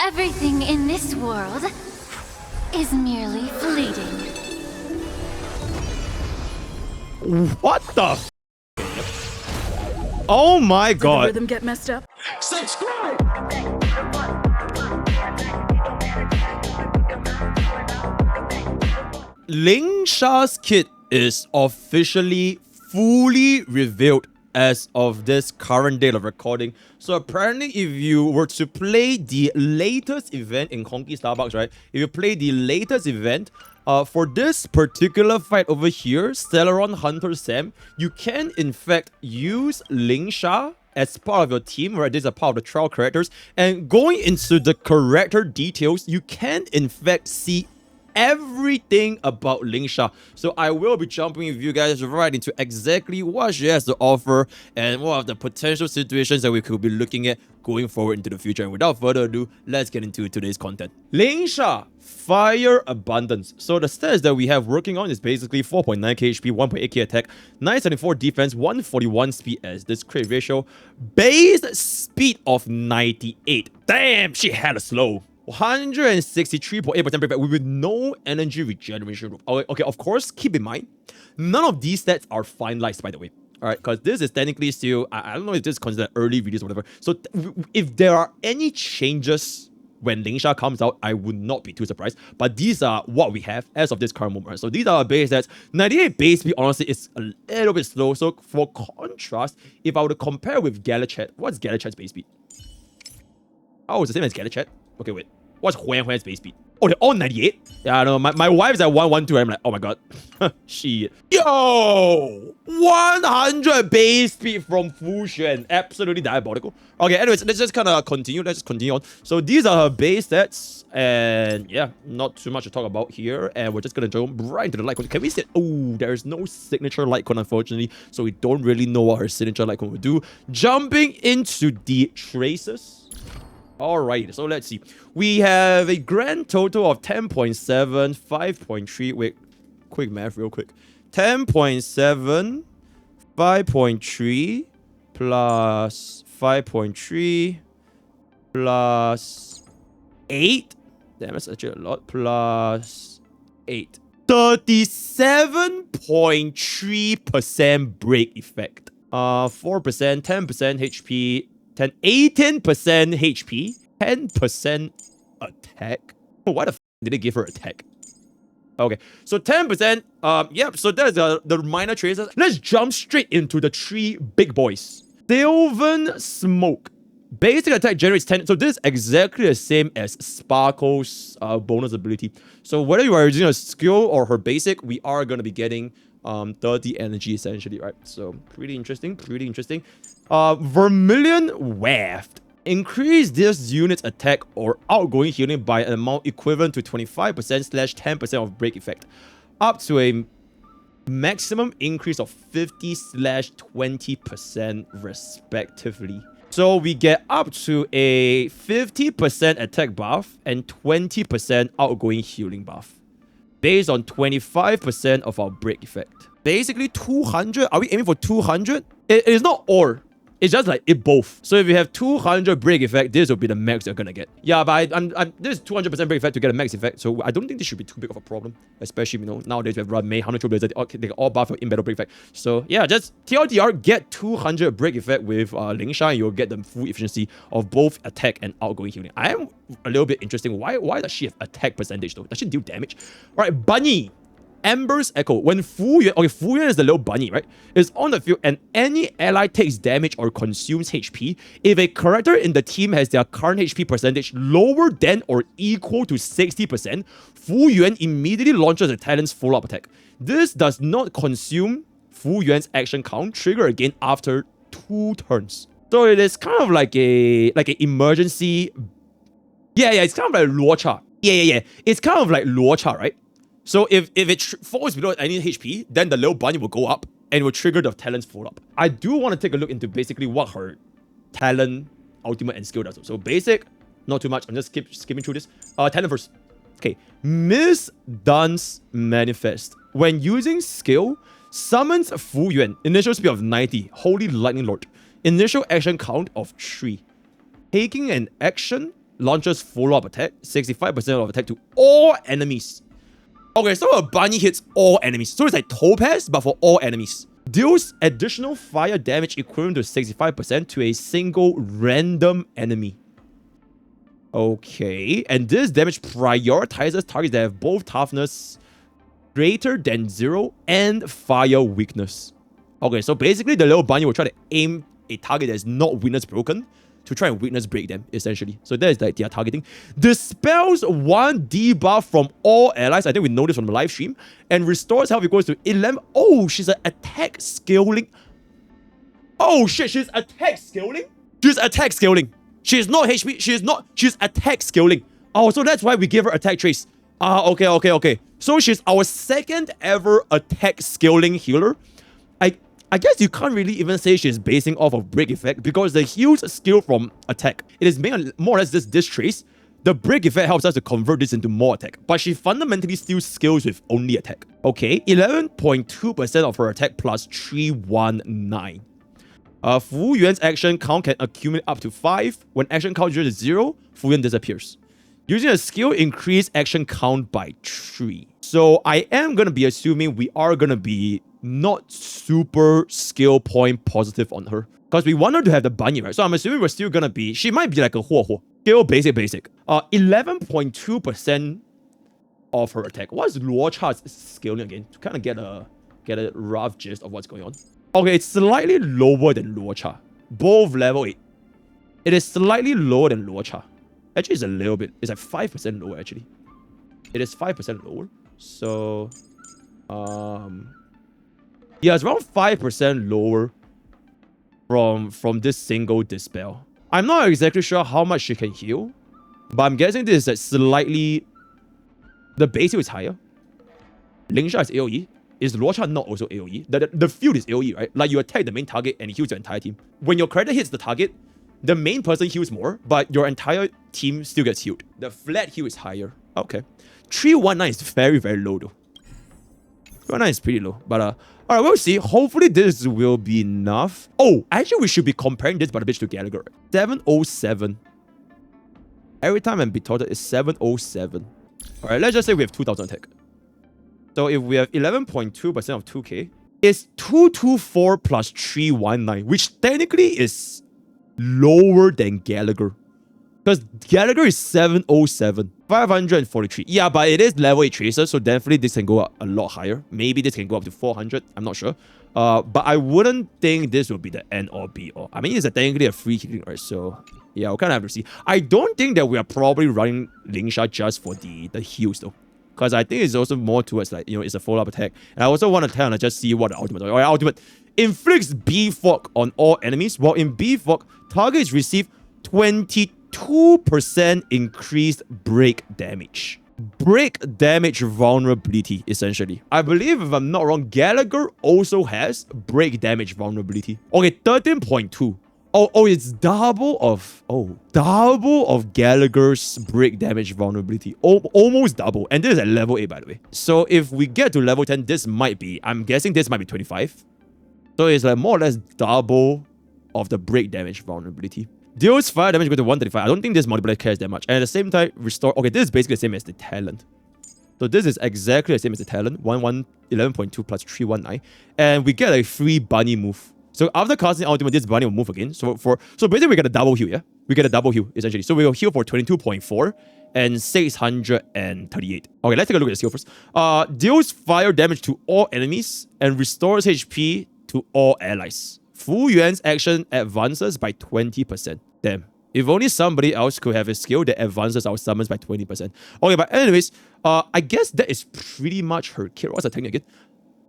Everything in this world is merely fleeting. What the Oh my god. Did the rhythm get messed up? Subscribe! Lingsha's kit is officially fully revealed as of this current date of recording. So apparently if you were to play the latest event in Honkai Starbucks, right? If you play the latest event, for this particular fight over here, Stellaron Hunter Sam, you can in fact use Lingsha as part of your team, right? This is a part of the trial characters. And going into the character details, you can in fact see everything about Lingsha. So I will be jumping with you guys right into exactly what she has to offer and what are the potential situations that we could be looking at going forward into the future. And without further ado, let's get into today's content. Lingsha, Fire Abundance. So the stats that we have working on is basically 4.9k HP, 1.8k attack, 974 defense, 141 speed as this crit ratio, base speed of 98. Damn, she had a slow. 163.8% break with no energy regeneration. Okay, of course, keep in mind, none of these stats are finalized, by the way. Alright, because this is technically still, I don't know if this is considered early release or whatever. So if there are any changes when Lingsha comes out, I would not be too surprised. But these are what we have as of this current moment. Right? So these are our base stats. 98 base speed, honestly, is a little bit slow. So for contrast, if I were to compare with Galachat, what's Galachat's base speed? Oh, it's the same as Galachat? Okay, wait. What's Huan's base speed? Oh, they're all 98? Yeah, I know. My wife's at 112. I'm like, oh my god. Shit. Yo! 100 base speed from Fu Xuan. Absolutely diabolical. Okay, anyways, let's just kind of continue. Let's just continue on. So these are her base stats. And yeah, not too much to talk about here. And we're just going to jump right into the light cone. Can we see it? Oh, there's no signature light cone, unfortunately. So we don't really know what her signature light cone will do. Jumping into the traces. Alright, so let's see. We have a grand total of 10.7, 5.3. Wait, quick math real quick. 10.7, 5.3 plus 5.3 plus 8. Damn, that's actually a lot. Plus 8. 37.3% break effect. 4%, 10% HP. 18% HP, 10% attack. Why the f did they give her attack? Okay, so 10%. Yep. So that's the minor traces. Let's jump straight into the three big boys. Sylvan Smoke. Basic attack generates 10. So this is exactly the same as Sparkle's bonus ability. So whether you are using a skill or her basic, we are gonna be getting 30 energy essentially, right? So pretty interesting, pretty interesting. Vermilion Waft. Increase this unit's attack or outgoing healing by an amount equivalent to 25%/10% of break effect, up to a maximum increase of 50/20% respectively. So we get up to a 50% attack buff and 20% outgoing healing buff, based on 25% of our break effect. Basically 200. Are we aiming for 200? It is not or. It's just like it both. So if you have 200 break effect, this will be the max you're gonna get. Yeah, but this is 200% break effect to get a max effect. So I don't think this should be too big of a problem. Especially, you know, nowadays we have run May, 100 Trailblazers, they can all buff in battle break effect. So yeah, just TLDR, get 200 break effect with Lingsha, and you'll get the full efficiency of both attack and outgoing healing. I am a little bit interested. Why does she have attack percentage though? Does she deal damage? Alright, Bunny. Ember's Echo. When Fu Yuan, okay, Fu Yuan is the little bunny, right? Is on the field and any ally takes damage or consumes HP. If a character in the team has their current HP percentage lower than or equal to 60%, Fu Yuan immediately launches a talent's follow-up attack. This does not consume Fu Yuan's action count, trigger again after 2 turns. So it is kind of like an emergency. Yeah, it's kind of like Luocha. Yeah. It's kind of like Luocha, right? So if it falls below any HP, then the little bunny will go up and will trigger the talent's follow-up. I do want to take a look into basically what her talent, ultimate, and skill does. So basic, not too much. I'm just skipping through this. Talent first. Okay. Miss Dun's Manifest. When using skill, summons Fu Yuan. Initial speed of 90. Holy Lightning Lord. Initial action count of 3. Taking an action launches follow-up attack, 65% of attack to all enemies. Okay, so a bunny hits all enemies. So it's like Topaz, but for all enemies. Deals additional fire damage equivalent to 65% to a single random enemy. Okay, and this damage prioritizes targets that have both toughness greater than 0 and fire weakness. Okay, so basically the little bunny will try to aim a target that is not weakness broken to try and weakness break them, essentially. So that is like their targeting. Dispels 1 debuff from all allies. I think we know this from the live stream. And restores health equals to 11. Oh, she's an attack scaling. Oh shit, she's attack scaling? She's attack scaling. She's not HP. She's attack scaling. Oh, so that's why we give her attack trace. Okay. So she's our second ever attack scaling healer. I guess you can't really even say she's basing off of break effect because the heals skill from attack. It is more or less this trace. The break effect helps us to convert this into more attack, but she fundamentally still scales with only attack. Okay, 11.2% of her attack plus 319. Fu Yuan's action count can accumulate up to 5. When action count reaches 0, Fu Yuan disappears. Using a skill, increase action count by 3. So I am going to be assuming we are going to be not super skill point positive on her. Because we want her to have the bunny, right? So I'm assuming we're still going to be... She might be like a Huo. Skill basic. 11.2% of her attack. What's Luo Cha's scaling again? To kind of get a rough gist of what's going on. Okay, it's slightly lower than Luo Cha. Both level 8. It is slightly lower than Luo Cha. Actually, it's a little bit. It's like 5% lower, actually. It is 5% lower. So... yeah, it's around 5% lower from this single dispel. I'm not exactly sure how much she can heal, but I'm guessing this is like slightly... The base heal is higher. Lingsha is AoE. Is Luocha not also AoE? The field is AoE, right? Like you attack the main target and it heals your entire team. When your character hits the target, the main person heals more, but your entire team still gets healed. The flat heal is higher. Okay. 319 is very, very low though. 319 is pretty low, but alright, we'll see. Hopefully this will be enough. Oh, actually we should be comparing this bitch to Gallagher. 707. Every time I'm betrothed is 707. Alright, let's just say we have 2000 attack. So if we have 11.2% of 2k, it's 224 plus 319, which technically is lower than Gallagher. Because Gallagher is 707. 543. Yeah, but it is level 8 tracer, so definitely this can go up a lot higher. Maybe this can go up to 400. I'm not sure. But I wouldn't think this will be the end or be all. I mean, it's technically a free healing, right? So yeah, we'll kind of have to see. I don't think that we are probably running Lingsha just for the heals though. Because I think it's also more towards like, you know, it's a follow-up attack. And I also want to kind of just see what the ultimate... Or ultimate inflicts B-Fog on all enemies. While in B-Fog, targets receive 22% increased break damage. Break damage vulnerability, essentially. I believe, if I'm not wrong, Gallagher also has break damage vulnerability. Okay, 13.2. Oh, it's double of Gallagher's break damage vulnerability. Almost double. And this is at level 8, by the way. So if we get to level 10, this might be, I'm guessing this might be 25. So it's like more or less double of the break damage vulnerability. Deals fire damage equal to 135. I don't think this multiplier cares that much. And at the same time, restore... Okay, this is basically the same as the talent. So this is exactly the same as the talent. 11.2 plus 319. And we get a free bunny move. So after casting ultimate, this bunny will move again. So basically we get a double heal, yeah? We get a double heal, essentially. So we will heal for 22.4 and 638. Okay, let's take a look at the skill first. Deals fire damage to all enemies and restores HP to all allies. Fu Yuan's action advances by 20%. Damn. If only somebody else could have a skill that advances our summons by 20%. Okay, but anyways, I guess that is pretty much her kit. What's the technique again?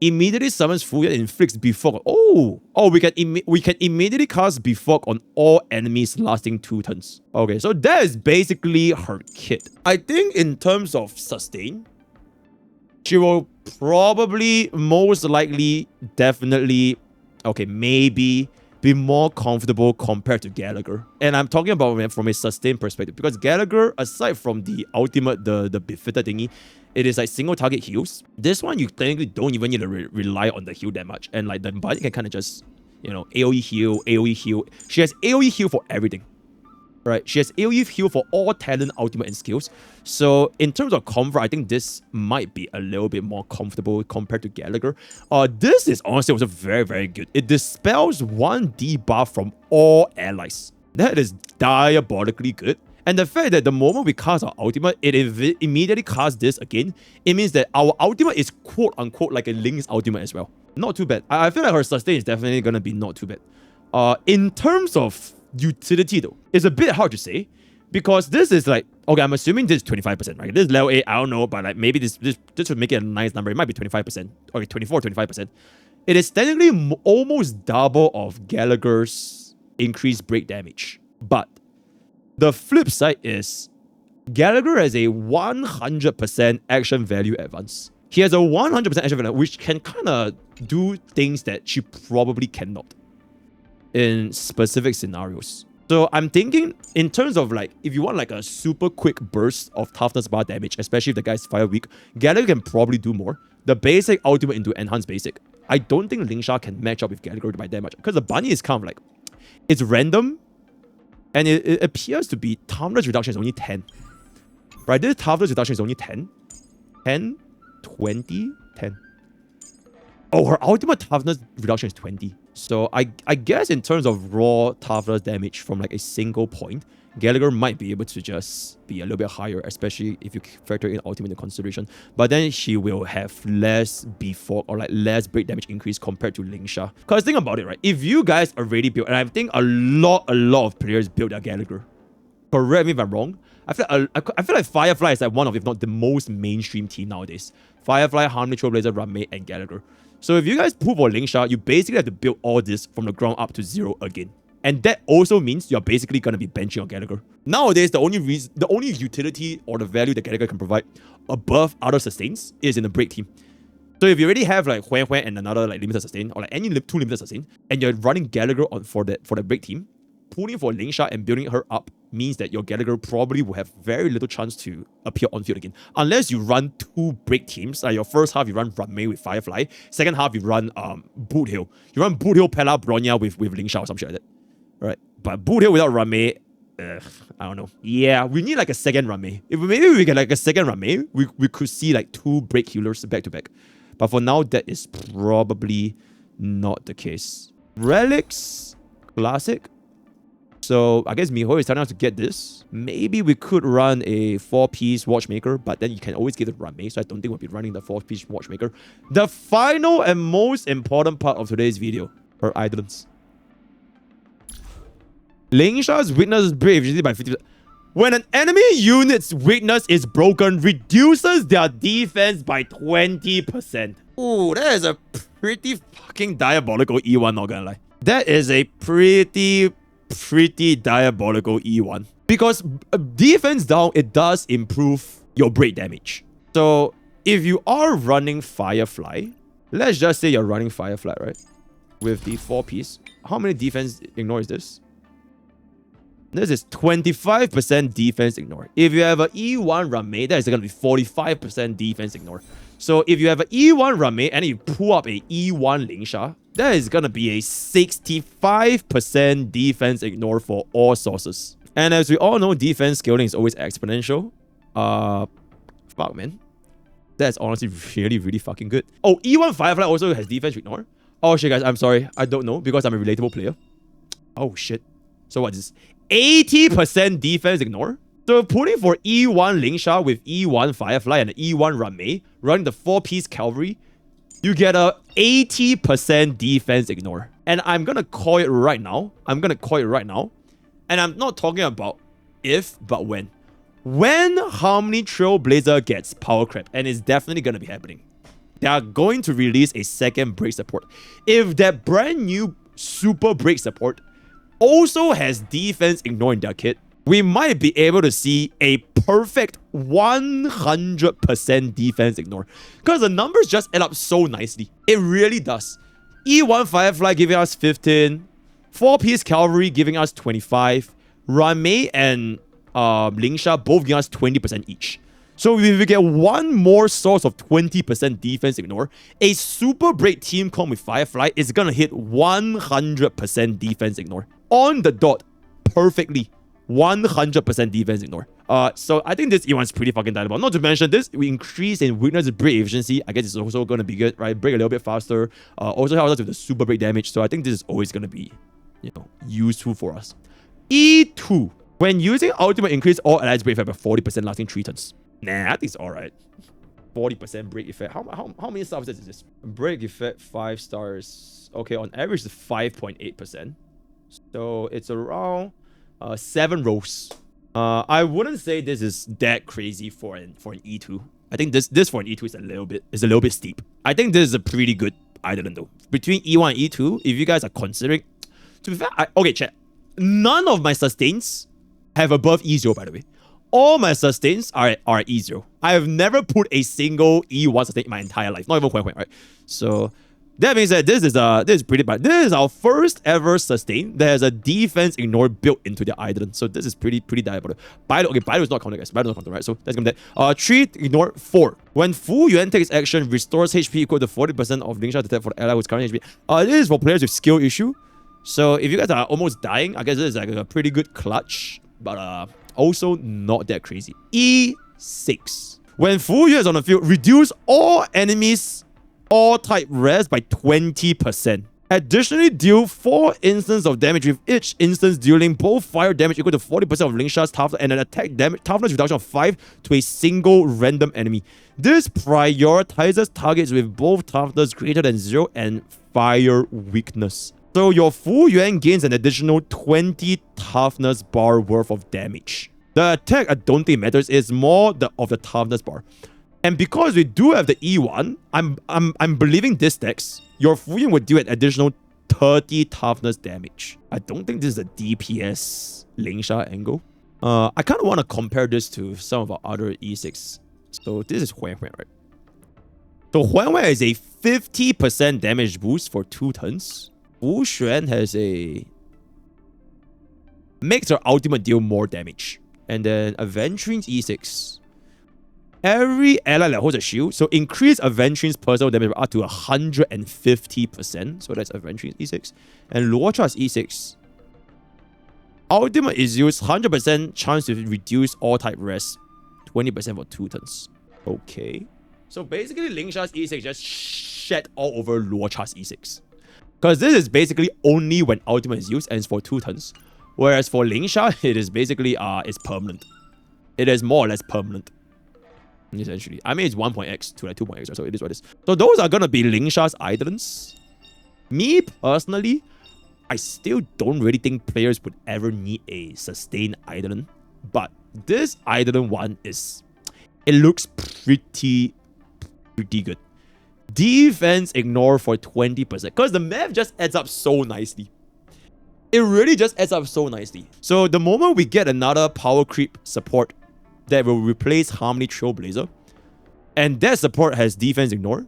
Immediately summons Fu Yuan and inflicts B-Fog. Oh, we can immediately cast B-Fog on all enemies lasting 2 turns. Okay, so that is basically her kit. I think in terms of sustain, she will probably, most likely, definitely, okay, maybe be more comfortable compared to Gallagher. And I'm talking about from a sustain perspective, because Gallagher, aside from the ultimate, the befitted thingy, it is like single target heals. This one, you technically don't even need to rely on the heal that much. And like the body can kind of just, you know, AoE heal. She has AoE heal for everything. Right, she has AoE heal for all talent, ultimate, and skills. So in terms of comfort, I think this might be a little bit more comfortable compared to Gallagher. This is honestly also very, very good. It dispels 1 debuff from all allies. That is diabolically good. And the fact that the moment we cast our ultimate, it immediately casts this again, it means that our ultimate is quote-unquote like a Link's ultimate as well. Not too bad. I feel like her sustain is definitely going to be not too bad. In terms of utility though, it's a bit hard to say because this is like, okay, I'm assuming this is 25%, right? This is level 8, I don't know, but like maybe this would make it a nice number. It might be 25%, okay, 24, 25%. It is technically almost double of Gallagher's increased break damage. But the flip side is Gallagher has a 100% action value advance. He has a 100% action value, which can kind of do things that she probably cannot in specific scenarios. So I'm thinking in terms of like, if you want like a super quick burst of toughness bar damage, especially if the guy's fire weak, Gallagher can probably do more. The basic ultimate into enhanced basic. I don't think Lingsha can match up with Gallagher by that much because the bunny is kind of like, it's random and it appears to be toughness reduction is only 10. Right, this toughness reduction is only 10. 10, 20, 10. Oh, her ultimate toughness reduction is 20. So I guess in terms of raw toughness damage from like a single point, Gallagher might be able to just be a little bit higher, especially if you factor in ultimate into consideration. But then she will have less before or like less break damage increase compared to Lingsha. Because think about it, right? If you guys already built, and I think a lot of players build their Gallagher. Correct me if I'm wrong. I feel like Firefly is like one of, if not the most mainstream team nowadays. Firefly, Harmony, Trailblazer, Runmate, and Gallagher. So if you guys pull for Lingsha, you basically have to build all this from the ground up to 0 again. And that also means you're basically going to be benching on Gallagher. Nowadays, the only utility or the value that Gallagher can provide above other sustains is in the break team. So if you already have like Huan Huan and another like limited sustain, or like any 2 limited sustain, and you're running Gallagher on for the break team, pulling for Lingsha and building her up means that your Gallagher probably will have very little chance to appear on field again. Unless you run 2 break teams. Like your first half, you run Runmei with Firefly. Second half, you run Boot Hill. You run Boot Hill, Pella, Bronya with Lingsha or some shit like that. Right? But Boot Hill without Runmei, I don't know. Yeah, we need like a second Runmei. If maybe we get like a second Runmei, we could see like 2 break healers back to back. But for now, that is probably not the case. Relics, classic. So I guess Miho is starting out to get this. Maybe we could run a 4-piece watchmaker, but then you can always get the Runmei, so I don't think we'll be running the 4-piece watchmaker. The final and most important part of today's video are Eidolons. Lingsha's weakness is brave usually by 50%. When an enemy unit's weakness is broken, reduces their defense by 20%. Ooh, that is a pretty fucking diabolical E1, not gonna lie. That is a pretty diabolical E1. Because defense down, it does improve your break damage. So if you are running Firefly, let's just say you're running Firefly, right? With the 4-piece. How many defense ignore is this? This is 25% defense ignore. If you have an E1 Runmei, that is going to be 45% defense ignore. So if you have an E1 Runmei and you pull up a E1 Lingsha, that is going to be a 65% defense ignore for all sources. And as we all know, defense scaling is always exponential. Fuck, man. That's honestly really fucking good. Oh, E1 Firefly also has defense ignore? Oh shit, guys, I'm sorry. I don't know because I'm a relatable player. Oh shit. So what is this? 80% defense ignore? So putting for E1 Lingsha with E1 Firefly and E1 Runmei, running the 4-piece cavalry, you get a 80% defense ignore. And I'm gonna call it right now. And I'm not talking about if, but when. When Harmony Trailblazer gets power creep, and it's definitely gonna be happening, they are going to release a second break support. If that brand new super break support also has defense ignore in their kit, we might be able to see a perfect 100% defense ignore. Because the numbers just add up so nicely. It really does. E1 Firefly giving us 15. 4-piece Cavalry giving us 25. Runmei and Lingsha both giving us 20% each. So if we get one more source of 20% defense ignore, a super break team comp with Firefly is gonna hit 100% defense ignore. On the dot. Perfectly. 100% defense ignore. So I think this E1 is pretty fucking dynamo. Not to mention this, we increase in weakness break efficiency. I guess it's also going to be good, right? Break a little bit faster. Also helps us with the super break damage. So I think this is always going to be, useful for us. E2. When using ultimate, increase all allies break effect by 40% lasting 3 turns. Nah, I think it's alright. 40% break effect. How many stars is this? Break effect 5 stars. Okay, on average it's 5.8%. So it's around 7 rolls. I wouldn't say this is that crazy for an E2. I think this for an E2 is a little bit steep. I think this is a pretty good Eidolon though. Between E1 and E2, if you guys are considering, to be fair, okay, chat. None of my sustains have above E0, by the way. All my sustains are E0. I have never put a single E1 sustain in my entire life. Not even Huan, right? So that being said, this is pretty bad. This is our first ever sustain that has a defense ignore built into the Eidolon. So this is pretty diabolical. Baidu is not counted, guys. Baidu is not counted, right? So let's go with that. 3 ignore 4. When Fu Yuan takes action, restores HP equal to 40% of Lingsha attack for the ally who's current HP. This is for players with skill issue. So if you guys are almost dying, I guess this is like a pretty good clutch. But also not that crazy. E6. When Fu Yuan is on the field, reduce all enemies all type res by 20%. Additionally, deal 4 instances of damage with each instance dealing both fire damage equal to 40% of Lingsha's toughness and an attack damage toughness reduction of 5 to a single random enemy. This prioritizes targets with both toughness greater than 0 and fire weakness. So your Fu Yuan gains an additional 20 toughness bar worth of damage. The attack, I don't think matters, is more of the toughness bar. And because we do have the E1, I'm believing this text, your Fu Yuan would do an additional 30 toughness damage. I don't think this is a DPS Lingsha angle. I kind of want to compare this to some of our other E6. So this is Huan, right? So Huan is a 50% damage boost for 2 turns. Fu Xuan has a makes her ultimate deal more damage. And then Aventure's E6. Every ally that holds a shield, so increase Aventure's personal damage up to 150%. So that's Aventure's E6. And Luocha's E6. Ultimate is used 100% chance to reduce all type rest. 20% for 2 turns. Okay. So basically Lingsha's E6 just shed all over Luocha's E6. Because this is basically only when ultimate is used and it's for 2 turns. Whereas for Lingsha, it is basically it's permanent. It is more or less permanent. Essentially. I mean it's 1.x to like 2.x, so it is what it is. So those are gonna be Lingsha's Eidolons. Me personally, I still don't really think players would ever need a sustained Eidolon. But this Eidolon one it looks pretty good. Defense ignore for 20%. Because the math just adds up so nicely. It really just adds up so nicely. So the moment we get another power creep support that will replace Harmony Trailblazer, and that support has defense ignore,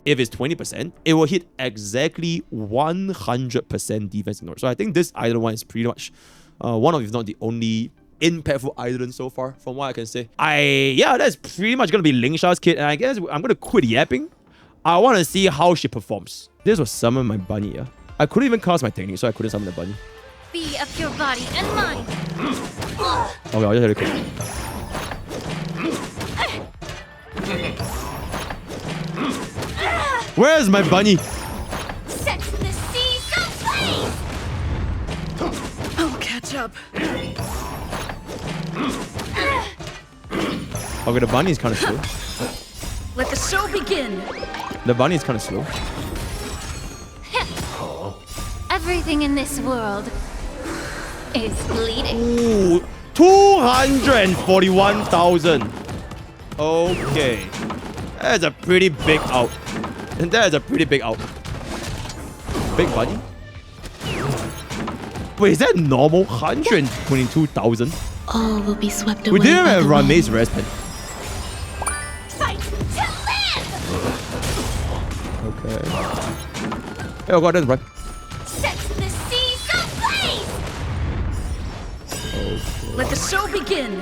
if it's 20%, it will hit exactly 100% defense ignore. So I think this Eidolon one is pretty much one of, if not the only impactful Eidolon so far, from what I can say. Yeah, that's pretty much going to be Lingsha's kit, and I guess I'm going to quit yapping. I want to see how she performs. This was summon my bunny, yeah? I couldn't even cast my technique, so I couldn't summon the bunny. Be of your body and mind. Okay, I'll just hit it quick. Where's my bunny? Set the seas ablaze! I'll catch up. Okay, the bunny is kind of slow. Let the show begin. The bunny is kind of slow. Everything in this world is bleeding. Ooh, 241,000. Okay. That's a pretty big out. And that is a pretty big out. Big bunny? Wait, is that normal? 122,000? All will be swept away. We didn't by have the Rame's wind. rest pen. Fight to live! Okay. Hey, oh god, that's right. Set the seas ablaze! Okay. Let the show begin.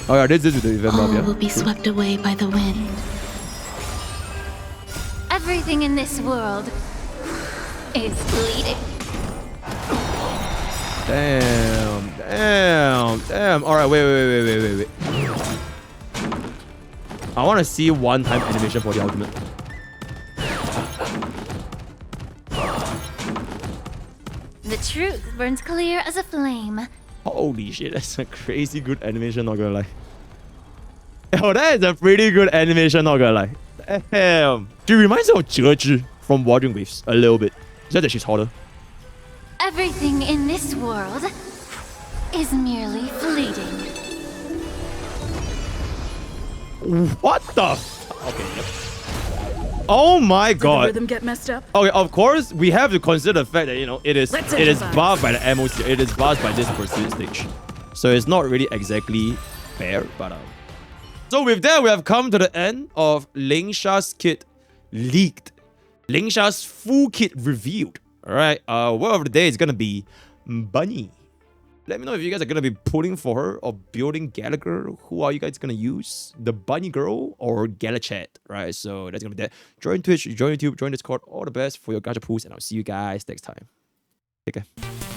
Oh yeah, this is the event All map, yeah? will be swept away by the wind. Everything in this world is bleeding. Damn. All right, wait. I want to see one-time animation for the ultimate. The truth burns clear as a flame. Holy shit, that's a crazy good animation, not gonna lie. Oh, that is a pretty good animation, not gonna lie. Damn. She reminds me of Zhe from Warding Waves a little bit. Just that she's hotter. Everything in this world is merely fleeting. What the? Okay. Oh my Did the god. rhythm get messed up? Okay, of course, we have to consider the fact that, you know, it is improvise. buffed by the MOC, it is buffed by this pursuit stage. So it's not really exactly fair, but So with that, we have come to the end of Lingsha's kit leaked. Lingsha's full kit revealed. Alright, word of the day is gonna be Bunny. Let me know if you guys are gonna be pulling for her or building Gallagher. Who are you guys gonna use? The Bunny Girl or Galachat? Right, so that's gonna be that. Join Twitch, join YouTube, join Discord. All the best for your gacha pools, and I'll see you guys next time. Take care.